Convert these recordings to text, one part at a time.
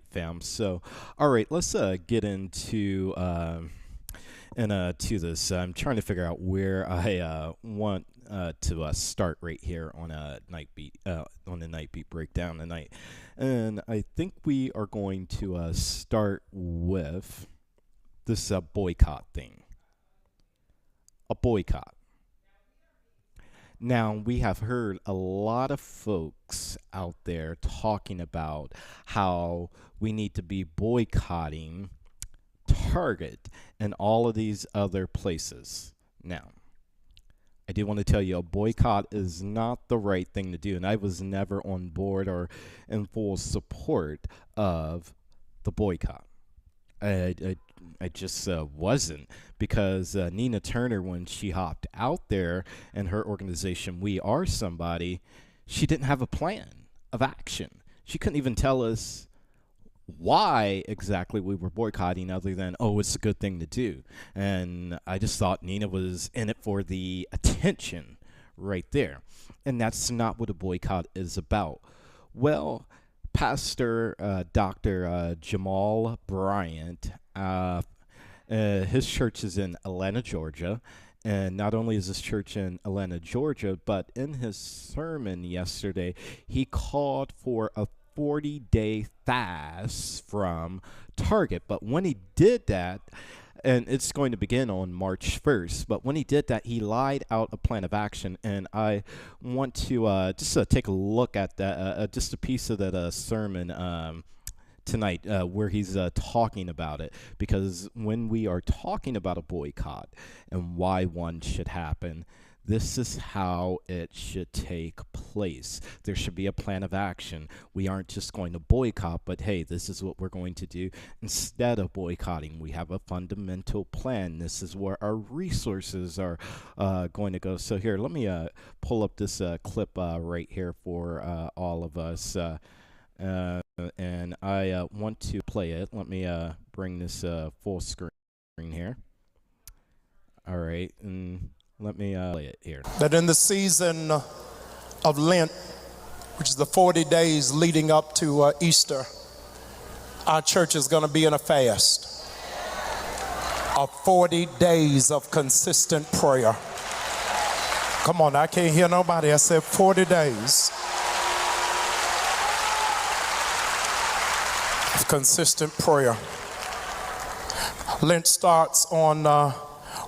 fam. So, all right, let's get into to this. I'm trying to figure out where I want to start right here on a night beat on the night beat breakdown tonight, and I think we are going to start with this boycott thing. A boycott. Now, we have heard a lot of folks out there talking about how we need to be boycotting Target and all of these other places. Now, I do want to tell you a boycott is not the right thing to do, and I was never on board or in full support of the boycott. I, I, I just wasn't because Nina Turner, when she hopped out there and her organization, We Are Somebody, she didn't have a plan of action. She couldn't even tell us why exactly we were boycotting other than, oh, it's a good thing to do. And I just thought Nina was in it for the attention right there. And that's not what a boycott is about. Well, Pastor Dr. Jamal Bryant, his church is in Atlanta, Georgia. And not only is his church in Atlanta, Georgia, but in his sermon yesterday, he called for a 40-day fast from Target. But when he did that, and it's going to begin on March 1st, but when he did that, he lied out a plan of action. And I want to just take a look at that, just a piece of that sermon tonight where he's talking about it. Because when we are talking about a boycott and why one should happen, this is how it should take place. There should be a plan of action. We aren't just going to boycott, but hey, this is what we're going to do. Instead of boycotting, we have a fundamental plan. This is where our resources are going to go. So here, let me pull up this clip right here for all of us. And I want to play it. Let me bring this full screen here. All right, and let me play it here. That in the season of Lent, which is the 40 days leading up to Easter, our church is going to be in a fast of 40 days of consistent prayer. Come on, I can't hear nobody. I said 40 days of consistent prayer. Lent starts on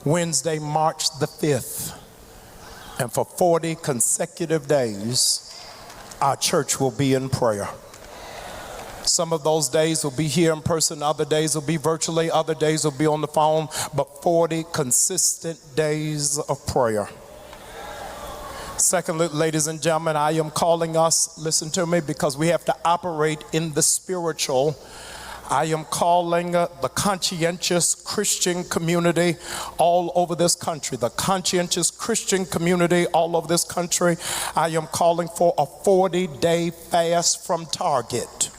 Wednesday, March the 5th. And for 40 consecutive days, our church will be in prayer. Some of those days will be here in person, other days will be virtually, other days will be on the phone, but 40 consistent days of prayer. Secondly, ladies and gentlemen, I am calling us, listen to me, because we have to operate in the spiritual. I am calling the conscientious Christian community all over this country, the conscientious Christian community all over this country. I am calling for a 40-day fast from Target.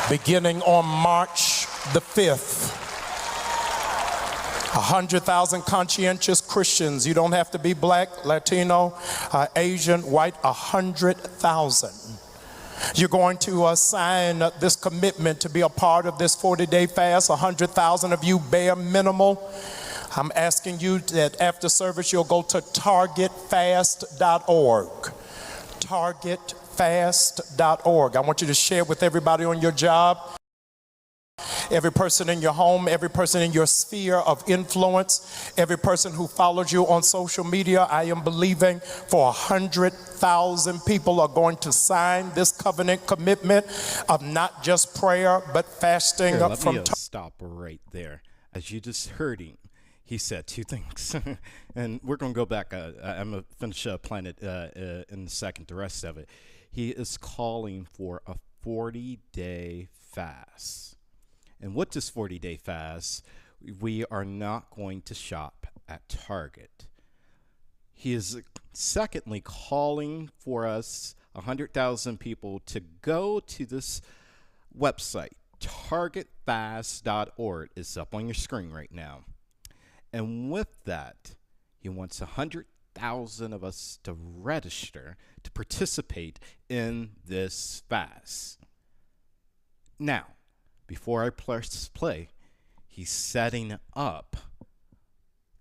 Beginning on March the 5th. 100,000 conscientious Christians. You don't have to be black, Latino, Asian, white, 100,000. You're going to sign this commitment to be a part of this 40-day fast. 100,000 of you bare minimal. I'm asking you that after service you'll go to targetfast.org. Targetfast.org. I want you to share with everybody on your job, every person in your home, every person in your sphere of influence, every person who follows you on social media. I am believing for 100,000 people are going to sign this covenant commitment of not just prayer, but fasting. Here, let me stop right there. As you just heard him, he said two things. And we're going to go back. I'm going to finish Planet in a second, the rest of it. He is calling for a 40-day fast. And with this 40-day fast, we are not going to shop at Target. He is secondly calling for us, 100,000 people, to go to this website, targetfast.org. It's up on your screen right now. And with that, He wants 100,000 of us to register to participate in this fast. Now, before I press play, he's setting up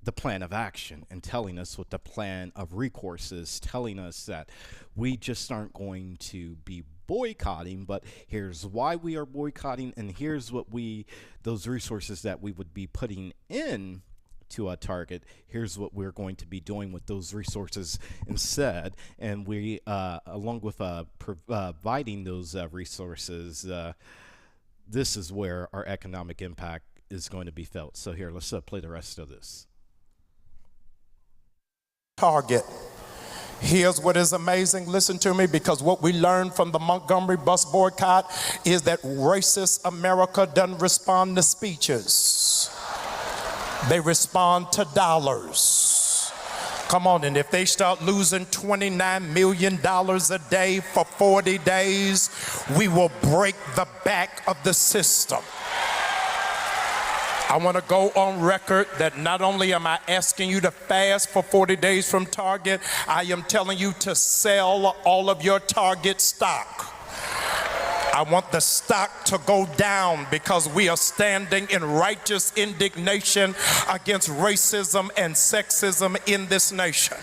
the plan of action and telling us what the plan of recourse is, telling us that we just aren't going to be boycotting, but here's why we are boycotting, and here's what those resources that we would be putting in to a target, here's what we're going to be doing with those resources instead. And we, along with providing those resources, this is where our economic impact is going to be felt. So here, let's play the rest of this. Target. Here's what is amazing. Listen to me, because what we learned from the Montgomery bus boycott is that racist America doesn't respond to speeches. They respond to dollars. Come on, and if they start losing $29 million a day for 40 days, we will break the back of the system. I want to go on record that not only am I asking you to fast for 40 days from Target, I am telling you to sell all of your Target stock. I want the stock to go down because we are standing in righteous indignation against racism and sexism in this nation.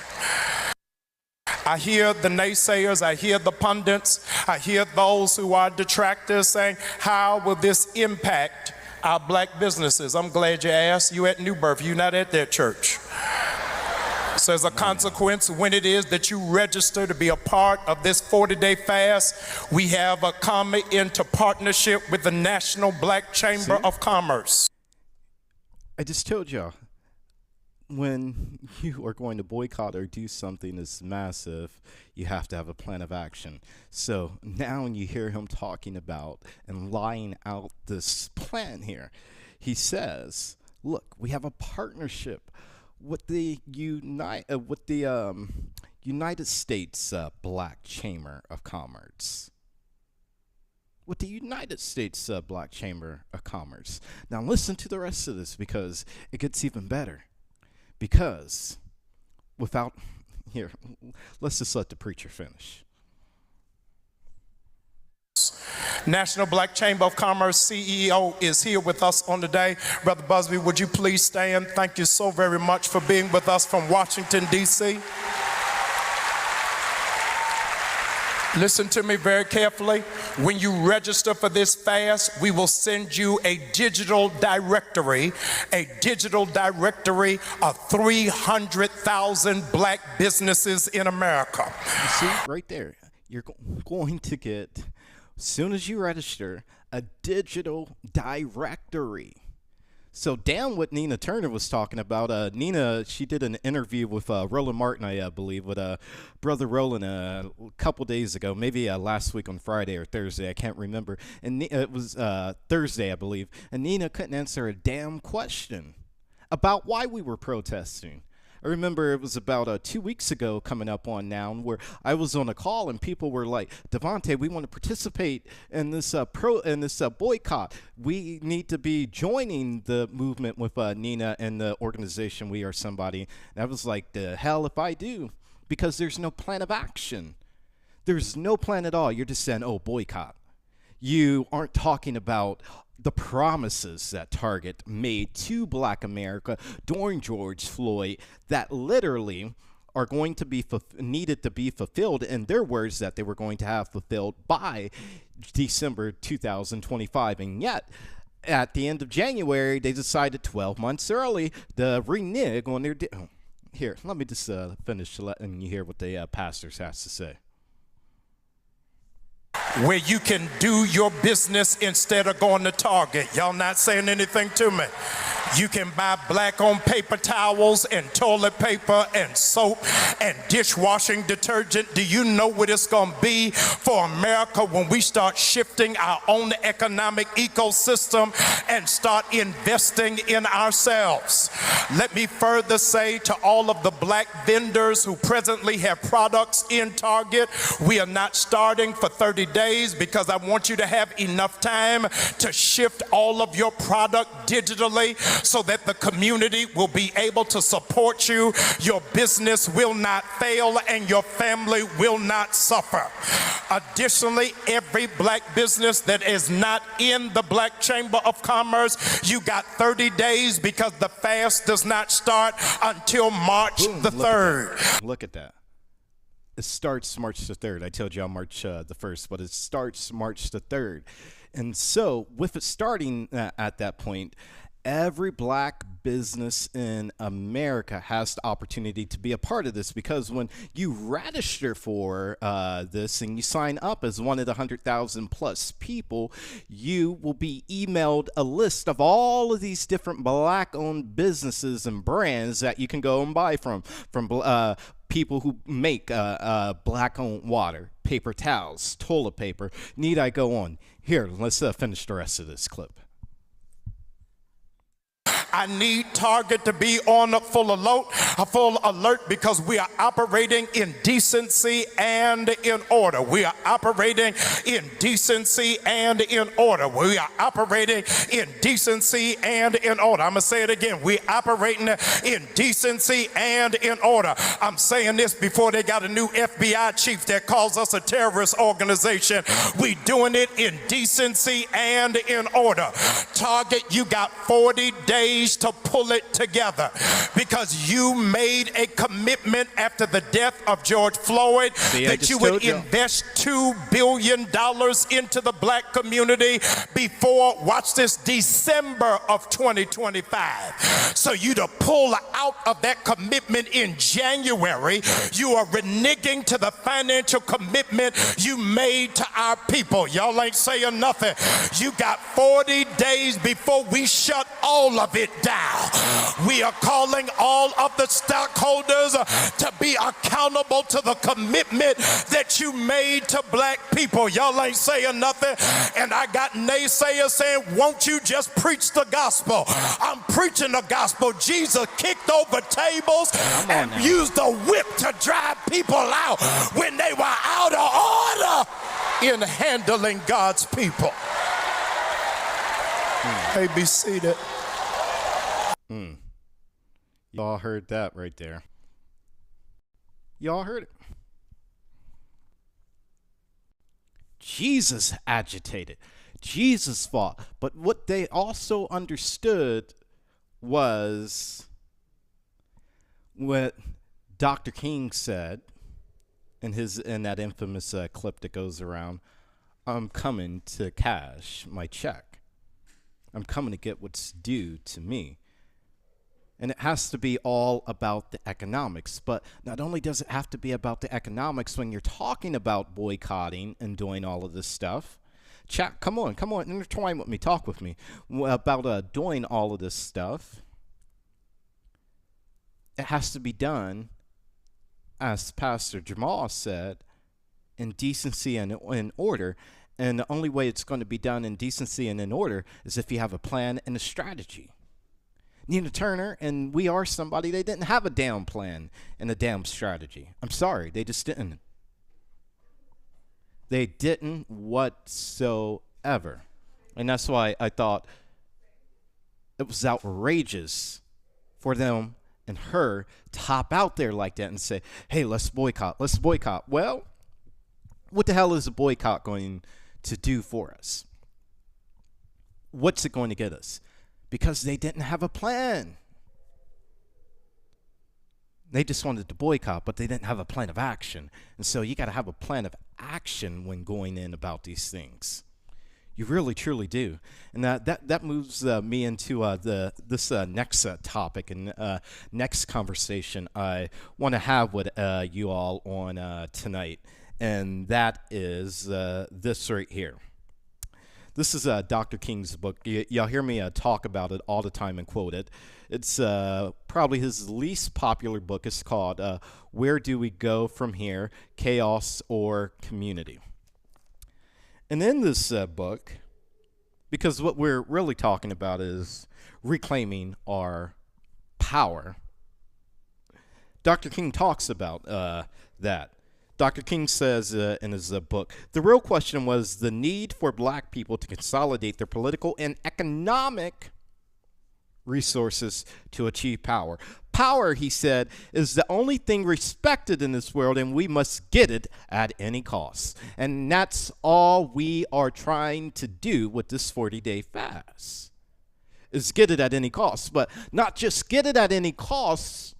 I hear the naysayers, I hear the pundits, I hear those who are detractors saying, how will this impact our black businesses? I'm glad you asked. You at New Birth, you're not at that church. So as a consequence, when it is that you register to be a part of this 40-day fast, we have come into partnership with the National Black Chamber of Commerce. I just told y'all, when you are going to boycott or do something that's massive, you have to have a plan of action. So now when you hear him talking about and lying out this plan here, he says, look, we have a partnership with the United States Black Chamber of Commerce. With the United States Black Chamber of Commerce. Now listen to the rest of this, because it gets even better. Because without, here, let's just let the preacher finish. National Black Chamber of Commerce CEO is here with us on the day. Brother Busby, would you please stand? Thank you so very much for being with us from Washington, D.C. Listen to me very carefully. When you register for this fast, we will send you a digital directory of 300,000 black businesses in America. You see, right there, you're going to get, as soon as you register, a digital directory. So down what Nina Turner was talking about, Nina, she did an interview with Roland Martin, I believe, with Brother Roland a couple days ago, maybe last week on Friday or Thursday, I can't remember. And it was Thursday, I believe. And Nina couldn't answer a damn question about why we were protesting. I remember it was about 2 weeks ago coming up on now, where I was on a call and people were like, Devontae, we want to participate in this boycott. We need to be joining the movement with Nina and the organization We Are Somebody. And I was like, the hell if I do, because there's no plan of action. There's no plan at all. You're just saying, oh, boycott. You aren't talking about the promises that Target made to Black America during George Floyd that literally are going to be needed to be fulfilled, in their words, that they were going to have fulfilled by December 2025. And yet, at the end of January, they decided 12 months early to renege on their Here, let me just finish letting you hear what the pastors has to say. Where you can do your business instead of going to Target. Y'all not saying anything to me. You can buy black-owned paper towels and toilet paper and soap and dishwashing detergent. Do you know what it's going to be for America when we start shifting our own economic ecosystem and start investing in ourselves? Let me further say to all of the black vendors who presently have products in Target, we are not starting for 30 days. days because I want you to have enough time to shift all of your product digitally so that the community will be able to support you. Your business will not fail and your family will not suffer. Additionally, every black business that is not in the Black Chamber of Commerce, you got 30 days because the fast does not start until March the 3rd. Look at that. It starts March the 3rd. I told y'all March the 1st, but it starts March the 3rd. And so with it starting at that point, every black business in America has the opportunity to be a part of this, because when you register for this and you sign up as one of the 100,000 plus people, you will be emailed a list of all of these different black-owned businesses and brands that you can go and buy from people who make black-owned water, paper towels, toilet paper. Need I go on? Here, let's finish the rest of this clip. I need Target to be on full alert because we are operating in decency and in order. We are operating in decency and in order. We are operating in decency and in order. I'm going to say it again. We're operating in decency and in order. I'm saying this before they got a new FBI chief that calls us a terrorist organization. We doing it in decency and in order. Target, you got 40 days to pull it together because you made a commitment after the death of George Floyd that you would invest $2 billion into the black community before, watch this, December of 2025. So you to pull out of that commitment in January, you are reneging to the financial commitment you made to our people. Y'all ain't saying nothing. You got 40 days before we shut all of it down. We are calling all of the stockholders to be accountable to the commitment that you made to black people. Y'all ain't saying nothing. And I got naysayers saying, won't you just preach the gospel? I'm preaching the gospel. Jesus kicked over tables and used the whip to drive people out when they were out of order in handling God's people. Hey, be seated. Y'all heard that right there. Y'all heard it. Jesus agitated. Jesus fought. But what they also understood was what Dr. King said in that infamous clip that goes around. I'm coming to cash my check. I'm coming to get what's due to me. And it has to be all about the economics. But not only does it have to be about the economics when you're talking about boycotting and doing all of this stuff. Chat, come on, intertwine with me, talk with me about doing all of this stuff. It has to be done, as Pastor Jamal said, in decency and in order. And the only way it's going to be done in decency and in order is if you have a plan and a strategy. Nina Turner and We Are Somebody, they didn't have a damn plan and a damn strategy. I'm sorry, they just didn't. They didn't whatsoever. And that's why I thought it was outrageous for them and her to hop out there like that and say, hey, let's boycott. Well, what the hell is a boycott going to do for us? What's it going to get us? Because they didn't have a plan. They just wanted to boycott, but they didn't have a plan of action. And so you got to have a plan of action when going in about these things. You really, truly do. And that moves me into this next topic and next conversation I want to have with you all on tonight. And that is this right here. This is Dr. King's book. Y'all hear me talk about it all the time and quote it. It's probably his least popular book. It's called Where Do We Go From Here? Chaos or Community? And in this book, because what we're really talking about is reclaiming our power, Dr. King talks about that. Dr. King says in his book, the real question was the need for black people to consolidate their political and economic resources to achieve power. Power, he said, is the only thing respected in this world, and we must get it at any cost. And that's all we are trying to do with this 40-day fast, is get it at any cost. But not just get it at any cost,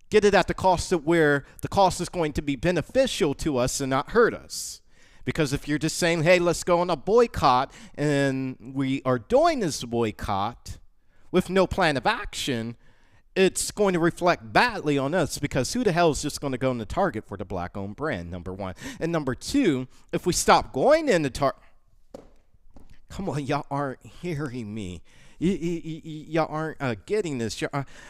get it at the cost of where the cost is going to be beneficial to us and not hurt us. Because if you're just saying, hey, let's go on a boycott, and we are doing this boycott with no plan of action, it's going to reflect badly on us, because who the hell is just going to go into Target for the black-owned brand, number one. And number two, if we stop going into Target, come on, y'all aren't hearing me. Y'all aren't getting this.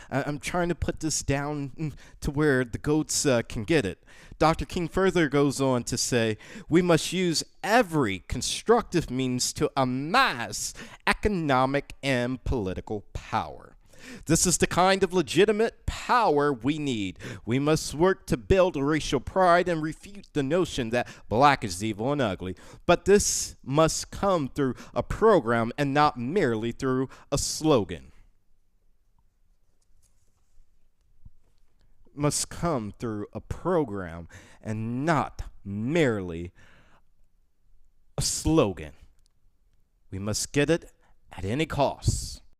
I'm trying to put this down to where the goats can get it. Dr. King further goes on to say, we must use every constructive means to amass economic and political power. This is the kind of legitimate power we need. We must work to build racial pride and refute the notion that black is evil and ugly. But this must come through a program and not merely through a slogan. Must come through a program and not merely a slogan. We must get it at any cost.